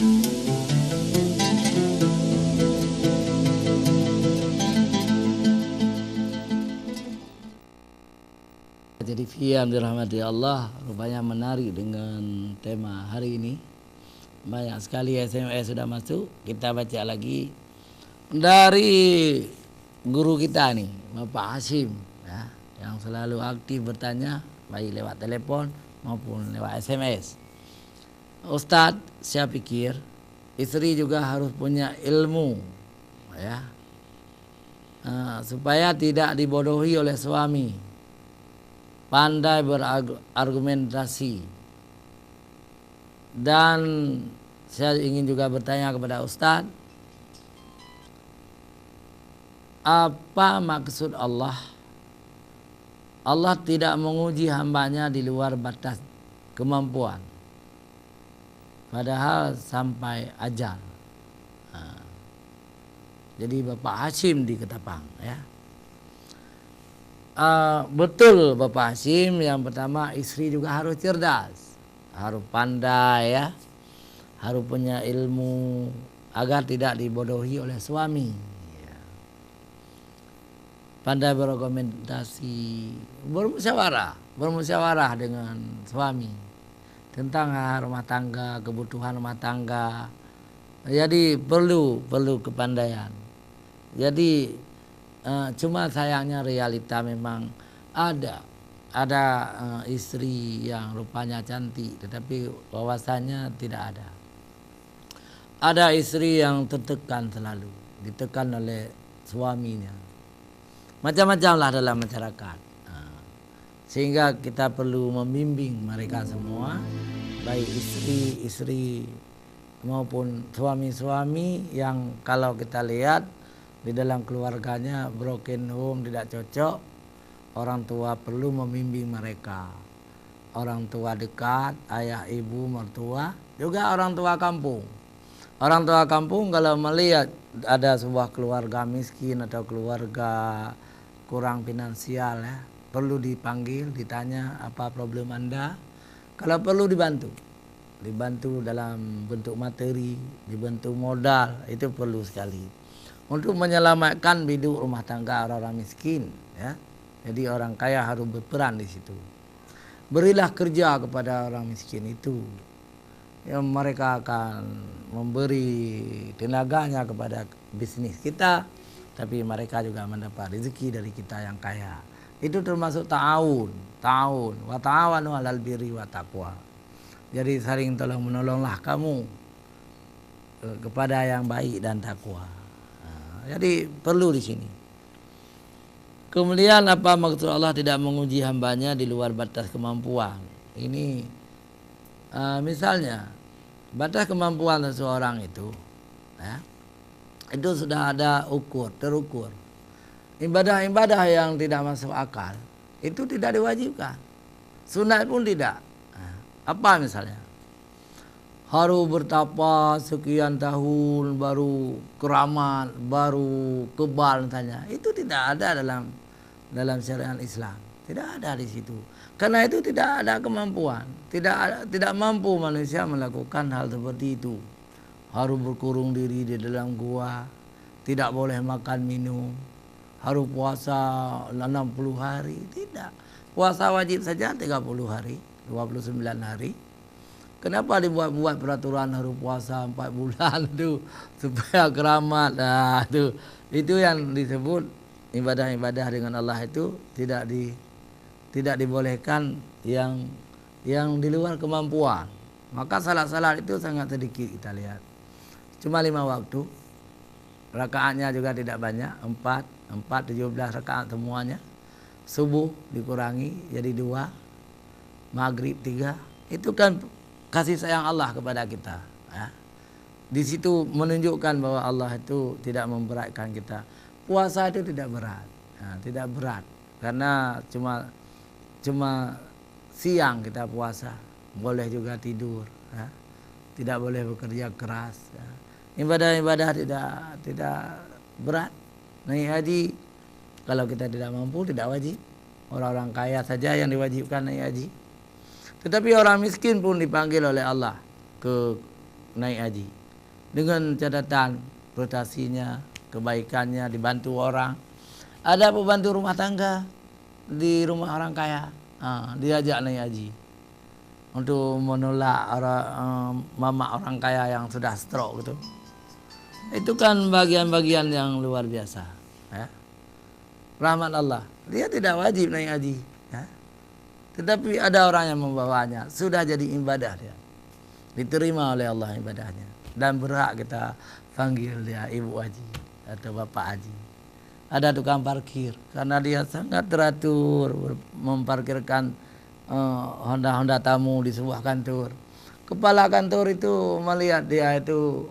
Jadi Fiam dirahmati Allah, rupanya menarik dengan tema hari ini. Banyak sekali SMS sudah masuk. Kita baca lagi dari guru kita nih, Bapak Hashim, ya, yang selalu aktif bertanya baik lewat telepon maupun lewat SMS. Ustadz, saya pikir istri juga harus punya ilmu, ya, supaya tidak dibodohi oleh suami. Pandai berargumentasi. Dan saya ingin juga bertanya kepada Ustadz, apa maksud Allah? Allah tidak menguji hambanya di luar batas kemampuan, padahal sampai ajal. Jadi Bapak Hashim di Ketapang, ya. Betul Bapak Hashim, yang pertama istri juga harus cerdas, harus pandai, ya, harus punya ilmu agar tidak dibodohi oleh suami, ya. Pandai berargumentasi, bermusyawarah dengan suami tentang hal rumah tangga, kebutuhan rumah tangga. Jadi perlu kepandaian. Jadi cuma sayangnya realita memang ada istri yang rupanya cantik tetapi wawasannya tidak ada. Ada istri yang tertekan, selalu ditekan oleh suaminya. Macam-macam lah dalam masyarakat. Sehingga kita perlu membimbing mereka semua, baik istri maupun suami-suami yang kalau kita lihat di dalam keluarganya broken home, tidak cocok. Orang tua perlu membimbing mereka. Orang tua dekat, ayah, ibu, mertua, juga orang tua kampung. Orang tua kampung kalau melihat ada sebuah keluarga miskin atau keluarga kurang finansial, ya, perlu dipanggil, ditanya apa problem Anda. Kalau perlu dibantu dalam bentuk materi, dibantu modal, itu perlu sekali untuk menyelamatkan biduk rumah tangga orang-orang miskin, ya. Jadi orang kaya harus berperan di situ. Berilah kerja kepada orang miskin itu, yang mereka akan memberi tenaganya kepada bisnis kita, tapi mereka juga mendapat rezeki dari kita yang kaya. Itu termasuk ta'awun, wa ta'awanu 'alal birri wa taqwa. Jadi saling tolong menolonglah kamu kepada yang baik dan takwa. Jadi perlu di sini. Kemudian apa maksud Allah tidak menguji hambanya di luar batas kemampuan? Ini misalnya batas kemampuan seseorang itu, ya, itu sudah ada terukur. Ibadah-ibadah yang tidak masuk akal itu tidak diwajibkan. Sunat pun tidak. Apa misalnya? Harus bertapa sekian tahun baru keramat, baru kebal misalnya. Itu tidak ada dalam syariat Islam. Tidak ada di situ. Karena itu tidak ada kemampuan. Tidak mampu manusia melakukan hal seperti itu. Harus berkurung diri di dalam gua, tidak boleh makan minum, harus puasa 60 hari, tidak. Puasa wajib saja 30 hari, 29 hari. Kenapa dibuat peraturan harus puasa 4 bulan itu supaya keramat? Nah, itu yang disebut ibadah-ibadah dengan Allah itu tidak dibolehkan yang di luar kemampuan. Maka salat-salat itu sangat sedikit kita lihat. Cuma 5 waktu. Rakaatnya juga tidak banyak, 17 rakaat semuanya. Subuh dikurangi jadi 2, maghrib 3. Itu kan kasih sayang Allah kepada kita, ya. Di situ menunjukkan bahwa Allah itu tidak memberatkan kita. Puasa itu tidak berat, tidak berat, karena cuma siang kita puasa, boleh juga tidur, ya. Tidak boleh bekerja keras, ya. Ibadah-ibadah tidak berat. Naik haji kalau kita tidak mampu tidak wajib. Orang-orang kaya saja yang diwajibkan naik haji. Tetapi orang miskin pun dipanggil oleh Allah ke naik haji. Dengan catatan prestasinya, kebaikannya, dibantu orang. Ada pembantu rumah tangga di rumah orang kaya, diajak naik haji untuk menolak mama orang kaya yang sudah stroke gitu. Itu kan bagian-bagian yang luar biasa, ya. Rahmat Allah. Dia tidak wajib naik haji, ya. Tetapi ada orang yang membawanya, sudah jadi ibadah dia. Diterima oleh Allah ibadahnya, dan berhak kita panggil dia ibu haji atau bapak haji. Ada tukang parkir, karena dia sangat teratur memparkirkan Honda tamu di sebuah kantor. Kepala kantor itu melihat dia itu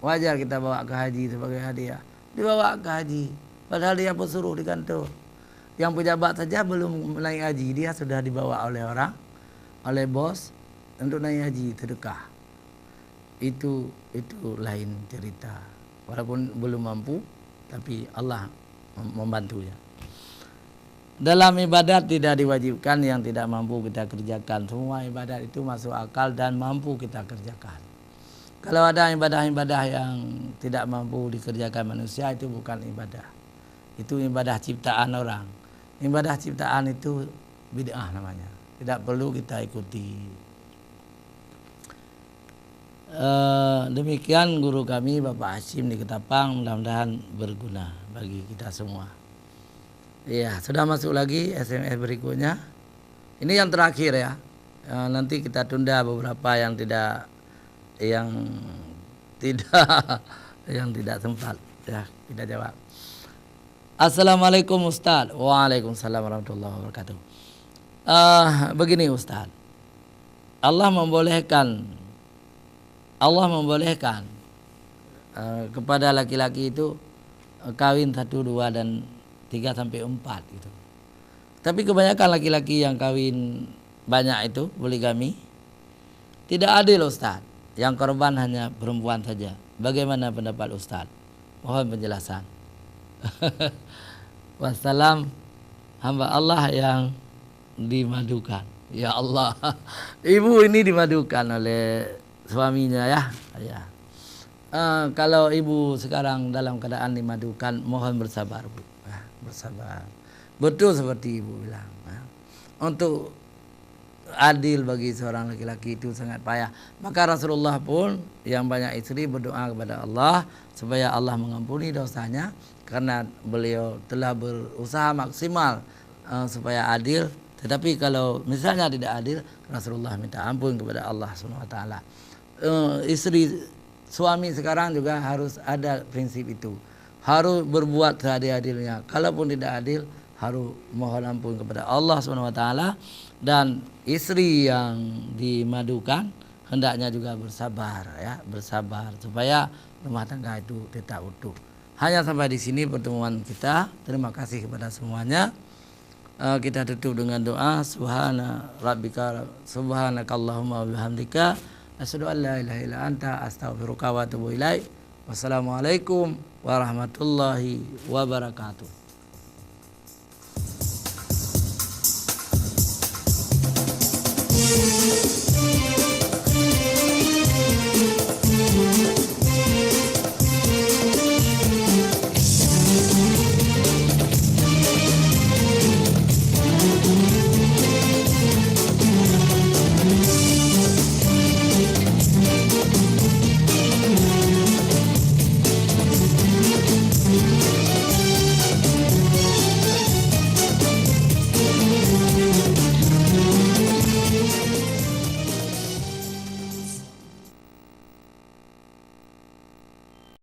wajar kita bawa ke haji sebagai hadiah, dibawa ke haji, padahal dia pesuruh di kantor. Yang pejabat saja belum naik haji, dia sudah dibawa oleh orang, oleh bos untuk naik haji sedekah. Itu lain cerita. Walaupun belum mampu, tapi Allah membantunya. Dalam ibadat tidak diwajibkan yang tidak mampu kita kerjakan. Semua ibadat itu masuk akal dan mampu kita kerjakan. Kalau ada ibadah-ibadah yang tidak mampu dikerjakan manusia, itu bukan ibadah. Itu ibadah ciptaan orang. Ibadah ciptaan itu bid'ah namanya. Tidak perlu kita ikuti. Demikian guru kami Bapak Hashim di Ketapang, mudah-mudahan berguna bagi kita semua. Ya, sudah masuk lagi SMS berikutnya. Ini yang terakhir ya. Nanti kita tunda beberapa yang tidak sempat ya kita jawab. Assalamualaikum Ustaz. Waalaikumsalam warahmatullahi wabarakatuh. Begini Ustaz, Allah membolehkan kepada laki-laki itu kawin 1, 2 dan 3 sampai 4 gitu. Tapi kebanyakan laki-laki yang kawin banyak itu poligami tidak adil Ustaz. Yang korban hanya perempuan saja. Bagaimana pendapat Ustaz? Mohon penjelasan. Wassalam, hamba Allah yang dimadukan. Ya Allah, ibu ini dimadukan oleh suaminya ya. Kalau ibu sekarang dalam keadaan dimadukan, mohon bersabar Bu. Bersabar. Betul seperti ibu bilang. Untuk adil bagi seorang laki-laki itu sangat payah. Maka Rasulullah pun yang banyak istri berdoa kepada Allah supaya Allah mengampuni dosanya, karena beliau telah berusaha maksimal supaya adil. Tetapi kalau misalnya tidak adil, Rasulullah minta ampun kepada Allah SWT. Istri suami sekarang juga harus ada prinsip itu, harus berbuat seadil-adilnya. Kalaupun tidak adil, harus mohon ampun kepada Allah SWT. Dan istri yang dimadukan hendaknya juga bersabar ya, bersabar supaya rumah tangga itu tetap utuh. Hanya sampai di sini pertemuan kita. Terima kasih kepada semuanya. Kita tutup dengan doa. Subhanakallahumma wa bihamdika asyhadu an la ilaha illa anta astaghfiruka wa atubu ilaik. Wassalamualaikum warahmatullahi wabarakatuh. Thank you.